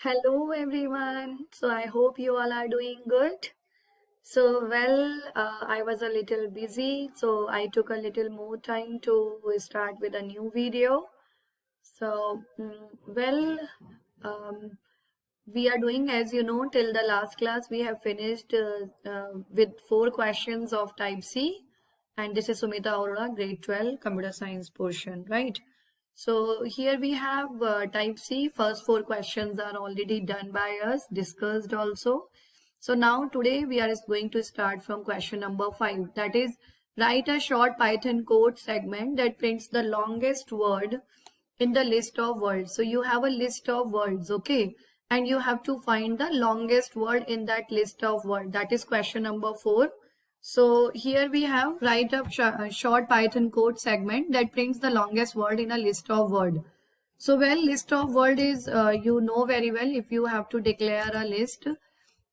Hello everyone. So I hope you all are doing good. I was a little busy, so I took a little more time to start with a new video. So, mm, well, um, we are doing, as you know, till the last class, we have finished with 4 questions of type C. And this is Sumita Aurora, grade 12, computer science portion, right? So here we have type C. First 4 questions are already done by us, discussed also. So now today we are going to start from question number 5. That is, write a short Python code segment that prints the longest word in the list of words. So you have a list of words, okay? And you have to find the longest word in that list of words. That is question number 4. So here we have write a short Python code segment that prints the longest word in a list of word. So list of word is, you know very well if you have to declare a list.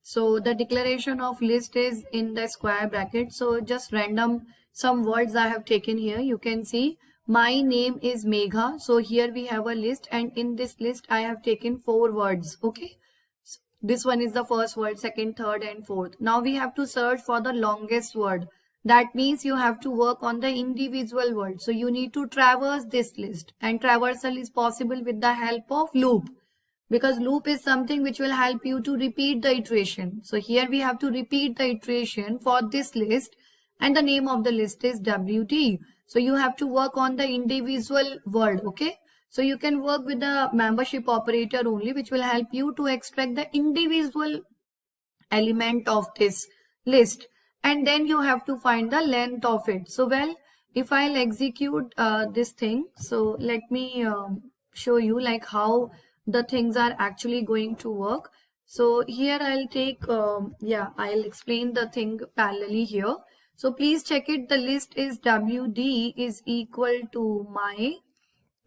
So the declaration of list is in the square bracket. So just random some words I have taken here. You can see my name is Megha. So here we have a list, and in this list I have taken 4 words. Okay. This one is the first word, second, third, and fourth. Now we have to search for the longest word. That means you have to work on the individual word. So you need to traverse this list, and traversal is possible with the help of loop, because loop is something which will help you to repeat the iteration. So here we have to repeat the iteration for this list, and the name of the list is WT. So you have to work on the individual word, okay? So you can work with the membership operator only, which will help you to extract the individual element of this list, and then you have to find the length of it. So if I'll execute this thing, so let me show you like how the things are actually going to work. So here I'll take I'll explain the thing parallelly here. So please check it. The list is WD is equal to my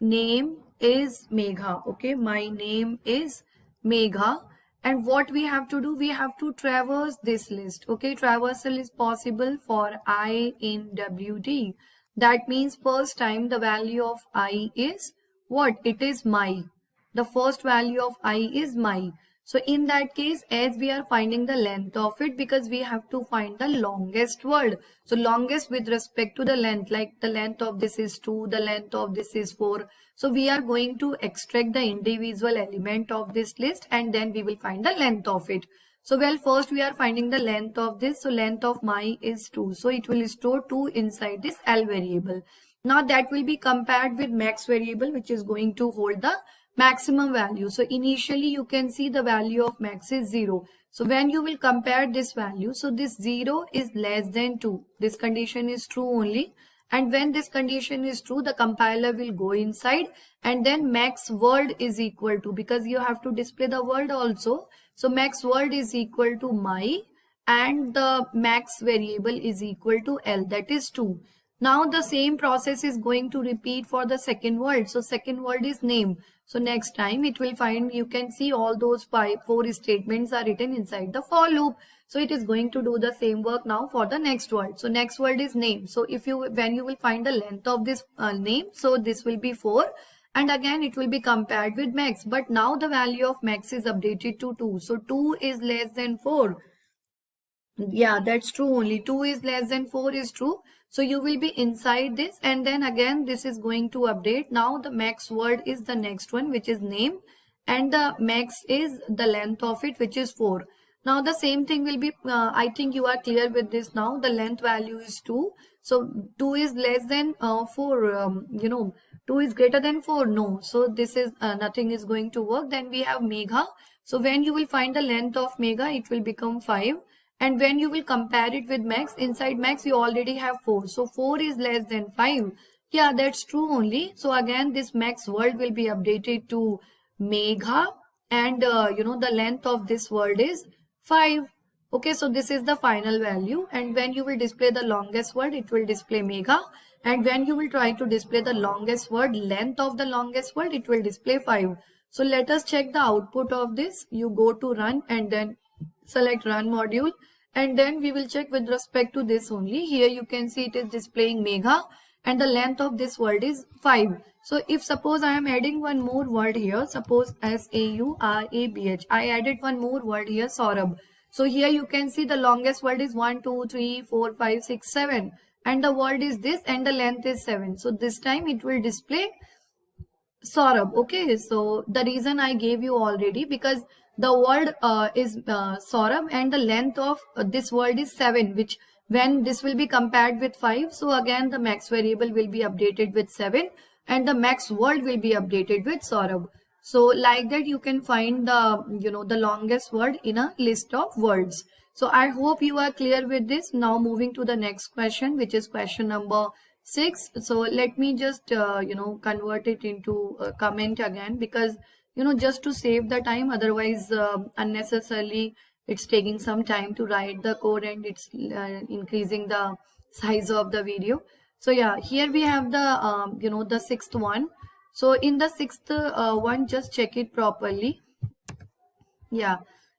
name is Megha. Okay, my name is Megha. And what we have to do, we have to traverse this list. Okay, traversal is possible for I in WD. That means first time the value of I is what? It is my. The first value of I is my. So in that case, as we are finding the length of it, because we have to find the longest word. So longest with respect to the length, like the length of this is 2, the length of this is 4. So we are going to extract the individual element of this list, and then we will find the length of it. So first we are finding the length of this. So length of my is 2. So it will store 2 inside this L variable. Now that will be compared with max variable, which is going to hold the maximum value. So initially you can see the value of max is 0. So when you will compare this value, so this 0 is less than 2. This condition is true only. And when this condition is true, the compiler will go inside, and then max word is equal to, because you have to display the word also. So max word is equal to my, and the max variable is equal to L, that is 2. Now the same process is going to repeat for the second word. So second word is name. So next time it will find, you can see all those 4 statements are written inside the for loop. So it is going to do the same work now for the next word. So next word is name. So when you will find the length of this name, so this will be 4. And again it will be compared with max. But now the value of max is updated to 2. So 2 is less than 4. Yeah, that's true only. 2 is less than 4 is true. So you will be inside this, and then again this is going to update. Now the max word is the next one, which is name, and the max is the length of it, which is 4. Now the same thing will be, I think you are clear with this now. The length value is 2. So 2 is less than 4, 2 is greater than 4. No. So this is nothing is going to work. Then we have Megha. So when you will find the length of Megha, it will become 5. And when you will compare it with max, inside max you already have 4. So 4 is less than 5. Yeah, that's true only. So again this max word will be updated to Megha, and the length of this word is 5. Okay, so this is the final value, and when you will display the longest word, it will display Megha, and when you will try to display the longest word, length of the longest word, it will display 5. So let us check the output of this. You go to run and then select run module, and then we will check with respect to this only. Here you can see it is displaying Megha, and the length of this word is 5. So if suppose I am adding one more word here, suppose SAURABH, I added one more word here, Saurabh. So here you can see the longest word is 1, 2, 3, 4, 5, 6, 7, and the word is this and the length is 7. So this time it will display Saurabh. Okay, so the reason I gave you already, because the word is Saurabh and the length of this word is 7, which when this will be compared with 5, so again the max variable will be updated with 7 and the max word will be updated with Saurabh. So like that you can find the the longest word in a list of words. So I hope you are clear with this. Now moving to the next question, which is question number 6. So let me just convert it into a comment again, because just to save the time, otherwise unnecessarily it's taking some time to write the code and it's increasing the size of the video. So yeah, here we have the the sixth one. So in the sixth one, just check it properly. Yeah.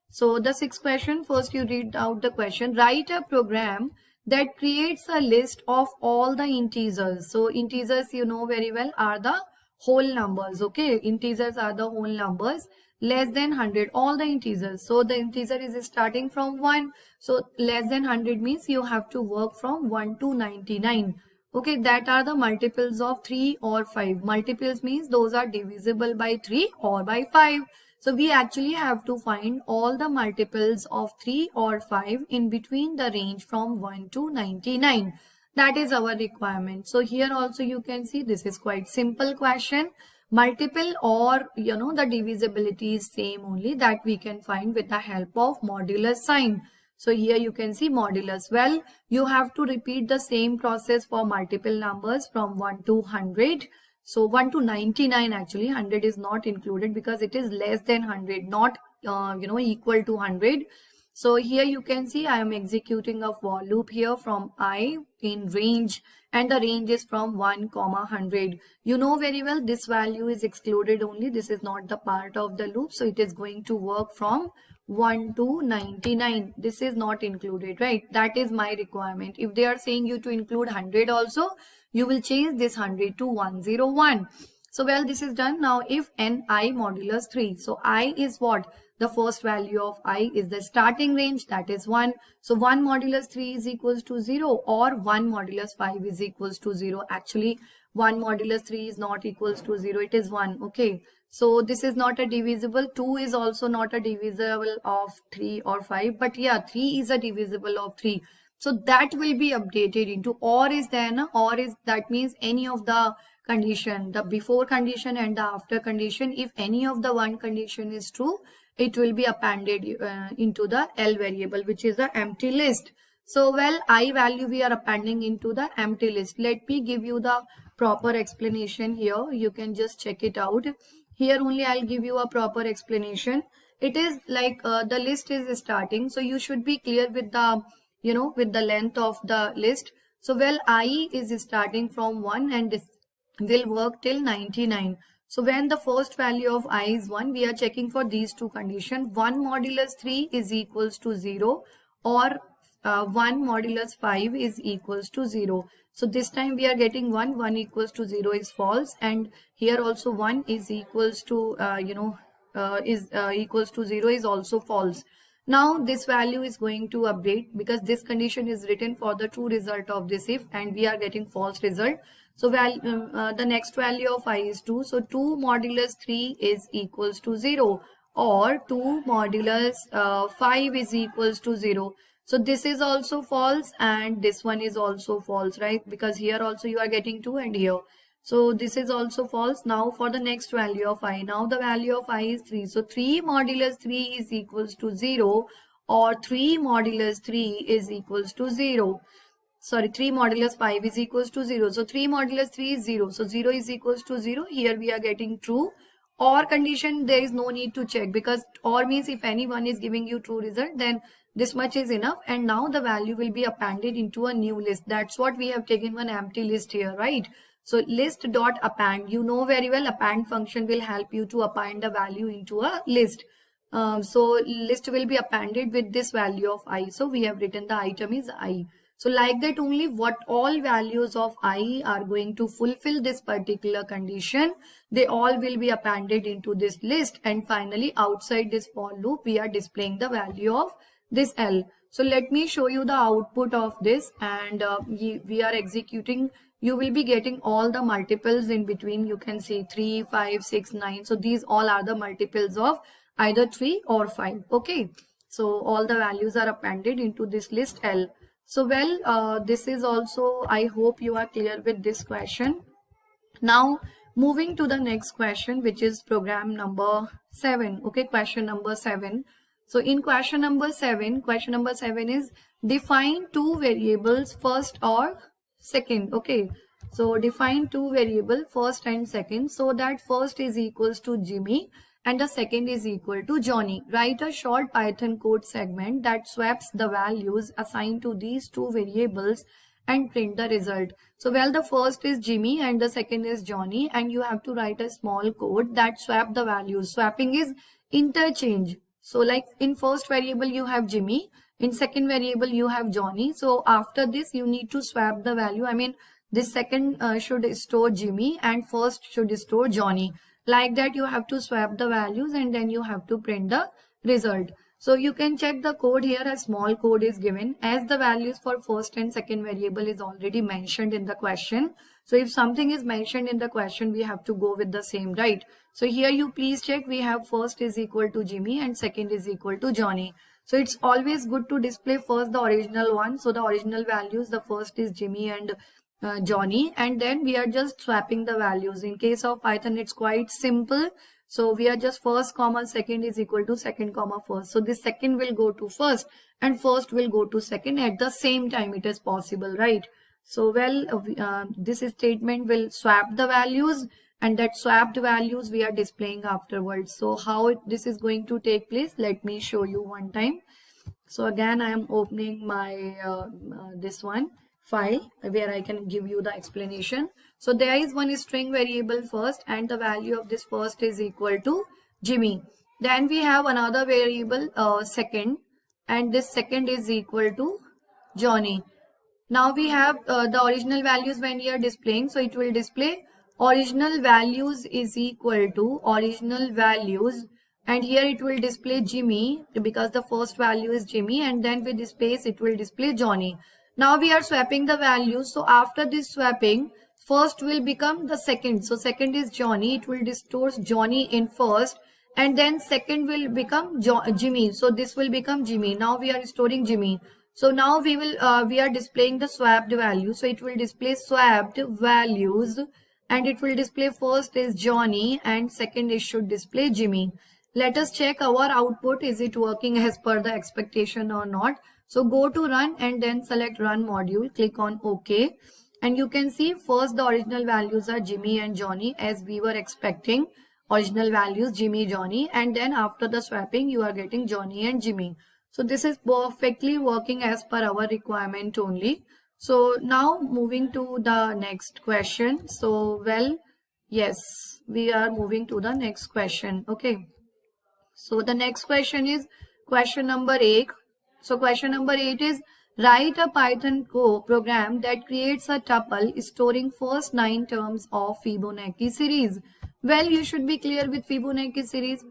So the sixth question, first you read out the question. Write a program that creates a list of all the integers. So integers, you know very well, are the whole numbers. Okay, integers are the whole numbers less than 100, all the integers. So the integer is starting from 1. So less than 100 means you have to work from 1 to 99. Okay, that are the multiples of 3 or 5. Multiples means those are divisible by 3 or by 5. So we actually have to find all the multiples of 3 or 5 in between the range from 1 to 99. That is our requirement. So here also you can see this is quite simple question. Multiple or the divisibility is same only, that we can find with the help of modulus sign. So here you can see modulus. Well, you have to repeat the same process for multiple numbers from 1 to 100. So 1 to 99 actually, 100 is not included because it is less than 100, not equal to 100. So here you can see I am executing a for loop here from I in range, and the range is from 1, 100. You know very well this value is excluded only. This is not the part of the loop. So it is going to work from 1 to 99. This is not included, right? That is my requirement. If they are saying you to include 100 also, you will change this 100 to 101. So well, this is done. Now if ni modulus 3, so I is what? The first value of I is the starting range, that is 1. So 1 modulus 3 is equals to 0, or 1 modulus 5 is equals to 0. Actually 1 modulus 3 is not equals to 0, it is 1. Okay, so this is not a divisible. 2 is also not a divisible of 3 or 5, but yeah, 3 is a divisible of 3. So that will be updated into or is there, or is, that means any of the condition, the before condition and the after condition. If any of the one condition is true, it will be appended into the L variable, which is the empty list. So well, I value we are appending into the empty list. Let me give you the proper explanation here. You can just check it out. Here only I'll give you a proper explanation. It is like the list is starting, so you should be clear with the with the length of the list. So well, I is starting from 1 and this will work till 99. So when the first value of I is 1, we are checking for these two conditions. 1 modulus 3 is equals to 0, or 1 modulus 5 is equals to 0. So this time we are getting 1 equals to 0 is false, and here also 1 is equals to equals to 0 is also false. Now this value is going to update because this condition is written for the true result of this if, and we are getting false result. So the next value of I is 2. So 2 modulus 3 is equals to 0, or 2 modulus 5 is equals to 0. So this is also false and this one is also false, right? Because here also you are getting 2 and here. So this is also false. Now for the next value of I. Now the value of I is 3. So 3 modulus 3 is equals to 0, or 3 modulus 3 is equals to 0. Sorry, 3 modulus 5 is equals to 0. So 3 modulus 3 is 0. So 0 is equals to 0. Here we are getting true. Or condition, there is no need to check, because or means if anyone is giving you true result, then this much is enough. And now the value will be appended into a new list. That's what we have taken one empty list here, right? So list dot append, you know very well append function will help you to append the value into a list. So list will be appended with this value of I. So we have written the item is I. So like that only, what all values of I are going to fulfill this particular condition, they all will be appended into this list, and finally outside this for loop we are displaying the value of this L. So let me show you the output of this, and we are executing. You will be getting all the multiples in between. You can see 3, 5, 6, 9. So these all are the multiples of either 3 or 5. Okay. So all the values are appended into this list L. So well, this is also, I hope you are clear with this question. Now moving to the next question, which is program number 7. Okay, question number 7. So in question number 7 is define two variables first or second. Okay, so define two variable first and second, so that first is equals to Jimmy and the second is equal to Johnny. Write a short Python code segment that swaps the values assigned to these two variables and print the result. So well, the first is Jimmy and the second is Johnny, and you have to write a small code that swap the values. Swapping is interchange. So like in first variable you have Jimmy, in second variable you have Johnny. So after this you need to swap the value. I mean, this second should store Jimmy and first should store Johnny. Like that you have to swap the values and then you have to print the result. So you can check the code here. A small code is given as the values for first and second variable is already mentioned in the question. So if something is mentioned in the question, we have to go with the same, right? So here you please check, we have first is equal to Jimmy and second is equal to Johnny. So it's always good to display first the original one. So the original values, the first is Jimmy and Johnny, and then we are just swapping the values. In case of Python, it's quite simple. So we are just first comma second is equal to second comma first. So this second will go to first and first will go to second at the same time. It is possible, right? So well, this statement will swap the values, and that swapped values we are displaying afterwards. So how this is going to take place, let me show you one time. So again, I am opening my this one file where I can give you the explanation. So there is one string variable first, and the value of this first is equal to Jimmy. Then we have another variable second, and this second is equal to Johnny. Now we have the original values when we are displaying. So it will display original values is equal to original values, and here it will display Jimmy because the first value is Jimmy, and then with this space it will display Johnny. Now we are swapping the values. So after this swapping, first will become the second. So second is Johnny. It will store Johnny in first, and then second will become Jimmy. So this will become Jimmy. Now we are storing Jimmy. So now we are displaying the swapped value. So it will display swapped values, and it will display first is Johnny and second it should display Jimmy. Let us check our output. Is it working as per the expectation or not? So go to run and then select run module, click on OK, and you can see first the original values are Jimmy and Johnny as we were expecting. Original values Jimmy, Johnny, and then after the swapping you are getting Johnny and Jimmy. So this is perfectly working as per our requirement only. So now moving to the next question. So well, yes, we are moving to the next question. Okay. So the next question is question number 8. So question number 8 is write a Python program that creates a tuple storing first 9 terms of Fibonacci series. Well, you should be clear with Fibonacci series.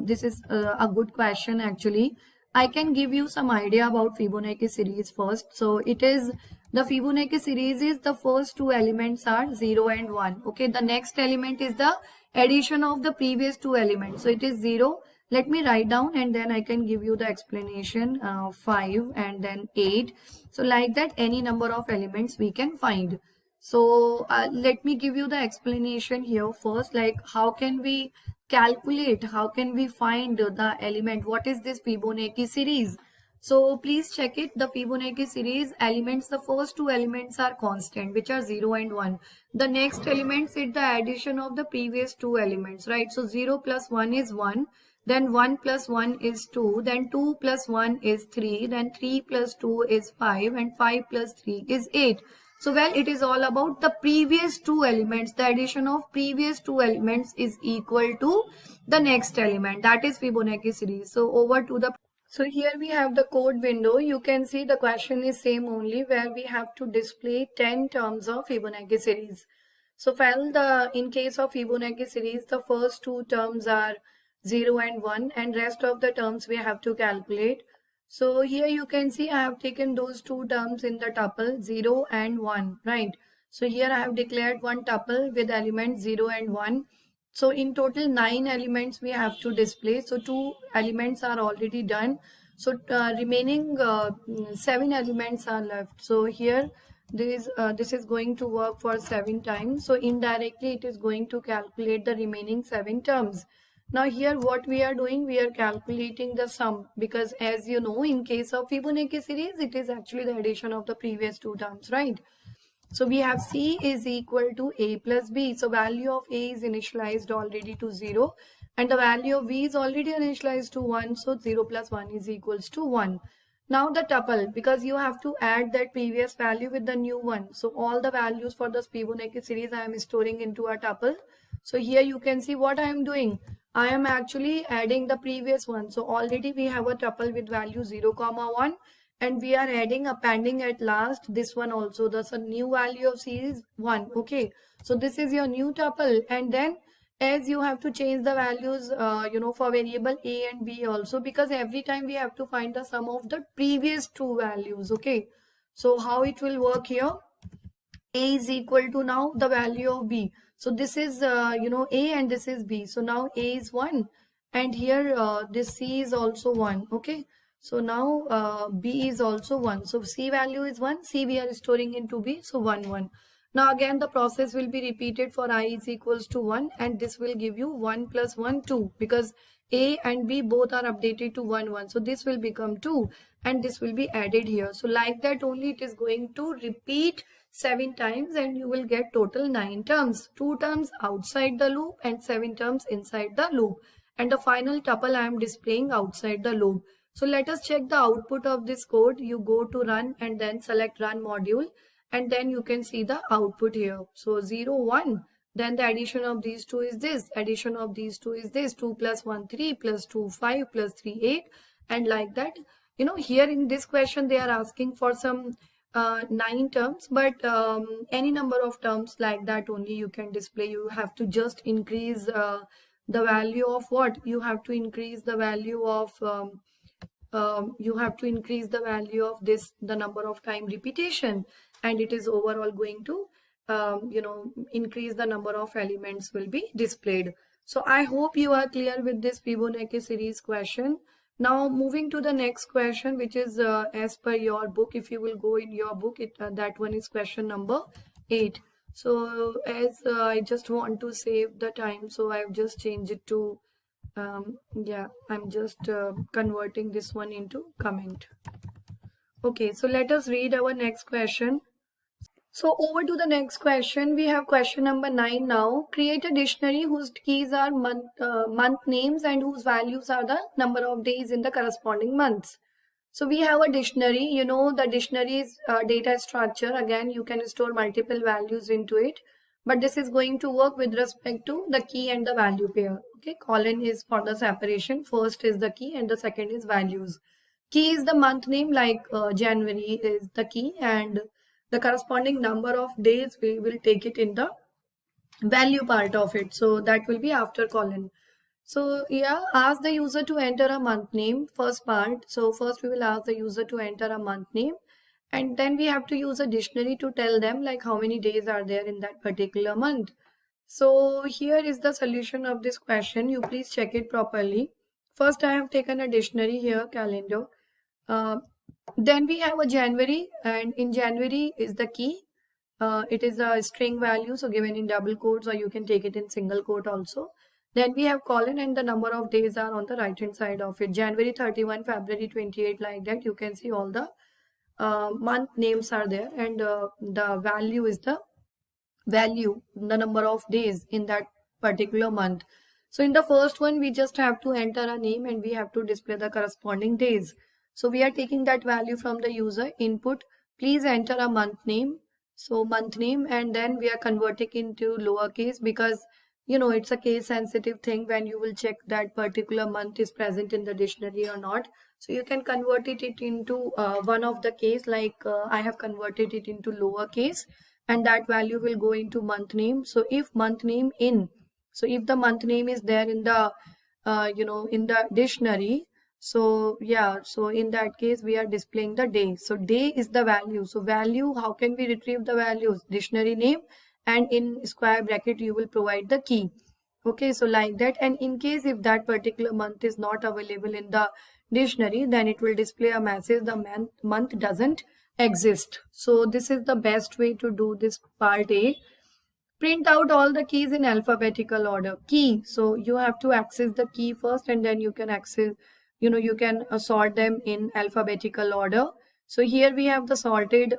This is a good question actually. I can give you some idea about Fibonacci series first. So it is the Fibonacci series is the first two elements are 0 and 1. Okay, the next element is the addition of the previous two elements. So it is 0. Let me write down and then I can give you the explanation. 5 and then 8. So like that any number of elements we can find. So let me give you the explanation here first, like how can we calculate, how can we find the element, what is this Fibonacci series. So please check it. The Fibonacci series elements, the first two elements are constant, which are 0 and 1. The next elements is the addition of the previous two elements, right? So 0 plus 1 is 1. Then 1 plus 1 is 2. Then 2 plus 1 is 3. Then 3 plus 2 is 5. And 5 plus 3 is 8. So well, it is all about the previous two elements. The addition of previous two elements is equal to the next element. That is Fibonacci series. So over to the... So here we have the code window. You can see the question is same only, where we have to display 10 terms of Fibonacci series. So in case of Fibonacci series, the first two terms are 0 and 1, and rest of the terms we have to calculate. So here you can see I have taken those two terms in the tuple 0 and 1, right? So here I have declared one tuple with elements 0 and 1. So in total 9 elements we have to display. So 2 elements are already done. So remaining 7 elements are left. So here this is going to work for 7 times. So indirectly it is going to calculate the remaining 7 terms. Now here what we are doing, we are calculating the sum, because as you know, in case of Fibonacci series, it is actually the addition of the previous 2 terms, right? So we have C is equal to A plus B. So value of A is initialized already to 0, and the value of B is already initialized to 1. So 0 plus 1 is equals to 1. Now the tuple, because you have to add that previous value with the new one. So all the values for the Fibonacci series I am storing into a tuple. So here you can see what I am doing. I am actually adding the previous one. So already we have a tuple with value 0, 1. And we are appending at last this one also. Thus a new value of C is 1. Okay, so this is your new tuple, and then as you have to change the values for variable A and B also, because every time we have to find the sum of the previous two values. Okay, so how it will work here, A is equal to now the value of B. So this is A and this is B. So now A is 1, and here this C is also 1. Okay, so now B is also 1. So C value is 1. C we are storing into B. So 1, 1. Now again the process will be repeated for I is equals to 1, and this will give you 1 plus 1, 2, because A and B both are updated to 1, 1. So this will become 2, and this will be added here. So like that only it is going to repeat 7 times, and you will get total 9 terms. 2 terms outside the loop and 7 terms inside the loop. And the final tuple I am displaying outside the loop. So let us check the output of this code. You go to run and then select run module, and then you can see the output here. So 0, 1. Then the addition of these two is this. Addition of these two is this. 2 plus 1, 3 plus 2, 5 plus 3, 8. And like that, here in this question, they are asking for some 9 terms, but any number of terms like that only you can display. You have to just increase the value of what? You have to increase the value of this, the number of time repetition, and it is overall going to increase the number of elements will be displayed. So I hope you are clear with this Fibonacci series question. Now moving to the next question, which is as per your book. If you will go in your book, that one is question number 8. So as I just want to save the time, so I've just changed it to I'm just converting this one into comment. Okay, so let us read our next question. So over to the next question. We have question number 9 now. Create a dictionary whose keys are month names and whose values are the number of days in the corresponding months. So we have a dictionary. The dictionary's data structure. Again, you can store multiple values into it. But this is going to work with respect to the key and the value pair. Okay, colon is for the separation. First is the key and the second is values. Key is the month name, like January is the key, and the corresponding number of days we will take it in the value part of it. So that will be after colon. So yeah, ask the user to enter a month name, first part. So first we will ask the user to enter a month name, and then we have to use a dictionary to tell them like how many days are there in that particular month. So here is the solution of this question. You please check it properly. First I have taken a dictionary here, calendar. Then we have a January, and in January is the key. It is a string value, so given in double quotes, or you can take it in single quote also. Then we have colon, and the number of days are on the right hand side of it. January 31, February 28, like that. You can see all the month names are there, and the value is the number of days in that particular month. So in the first one, we just have to enter a name and we have to display the corresponding days. So we are taking that value from the user input. Please enter a month name. So month name, and then we are converting into lowercase, because it's a case sensitive thing when you will check that particular month is present in the dictionary or not. So you can convert it into one of the case, like I have converted it into lowercase, and that value will go into month name. So if month name in, so if the month name is there in the in the dictionary, so yeah, so in that case we are displaying the day. So day is the value. So value, how can we retrieve the values? Dictionary name, and in square bracket you will provide the key. Okay, so like that. And in case if that particular month is not available in the dictionary, then it will display a message the month doesn't exist. So this is the best way to do this part A. Print out all the keys in alphabetical order. Key, so you have to access the key first, and then you can access, you can sort them in alphabetical order. So here we have the sorted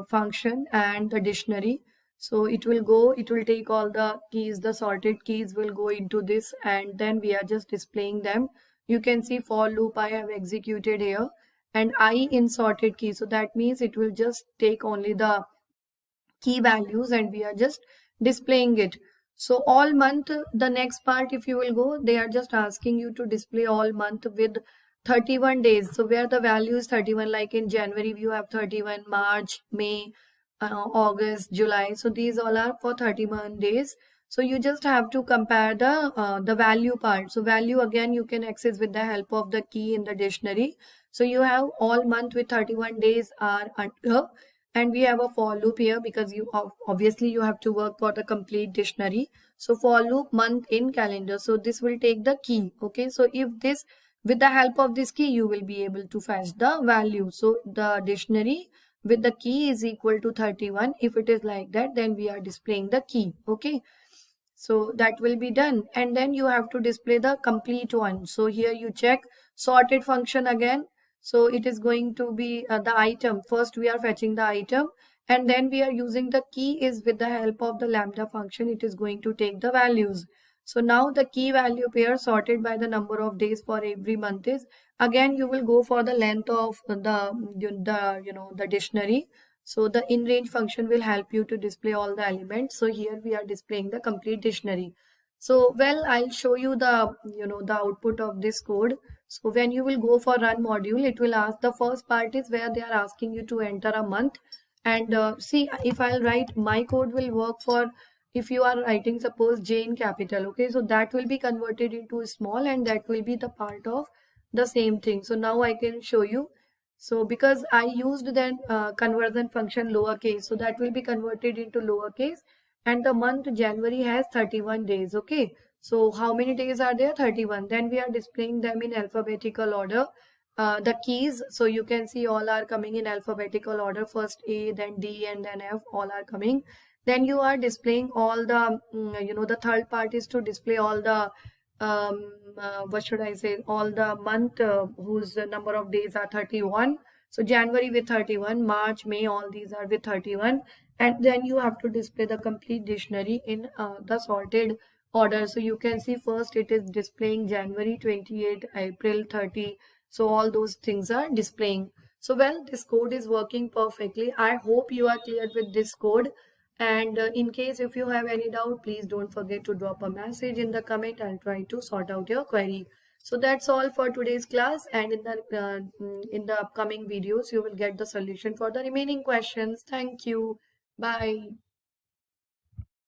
function and the dictionary. So it will take all the keys, the sorted keys will go into this, and then we are just displaying them. You can see for loop I have executed here, and I in sorted key, so that means it will just take only the key values and we are just displaying it. So all month, the next part, if you will go, they are just asking you to display all month with 31 days. So where the value is 31, like in January you have 31, March, May, August, July. So these all are for 31 days. So you just have to compare the value part. So value again you can access with the help of the key in the dictionary. So you have all month with 31 days are under, and we have a for loop here because you obviously you have to work for the complete dictionary. So for loop month in calendar, so this will take the key. Okay, so if this, with the help of this key you will be able to fetch the value. So the dictionary with the key is equal to 31. If it is like that, then we are displaying the key. Okay, so that will be done, and then you have to display the complete one. So here you check sorted function again. So it is going to be the item. First we are fetching the item, and then we are using the key is with the help of the lambda function. It is going to take the values. So now the key value pair sorted by the number of days for every month is, again you will go for the length of the dictionary. So the in range function will help you to display all the elements. So here we are displaying the complete dictionary. So well, I'll show you the the output of this code. So when you will go for run module, it will ask, the first part is where they are asking you to enter a month. And see, if I'll write, my code will work for, if you are writing suppose J in capital, okay, so that will be converted into small, and that will be the part of the same thing. So now I can show you. So because I used then conversion function lowercase, so that will be converted into lowercase, and the month January has 31 days. Okay, so how many days are there? 31. Then we are displaying them in alphabetical order. The keys, so you can see all are coming in alphabetical order. First A, then D, and then F, all are coming. Then you are displaying all the the third part is to display all the what should I say, all the month whose number of days are 31. So January with 31, March, May, all these are with 31. And then you have to display the complete dictionary in the sorted order. So you can see first it is displaying January 28, April 30. So all those things are displaying. So well, this code is working perfectly. I hope you are clear with this code. And in case if you have any doubt, please don't forget to drop a message in the comment. I'll try to sort out your query. So that's all for today's class, and in the upcoming videos you will get the solution for the remaining questions. Thank you. Bye.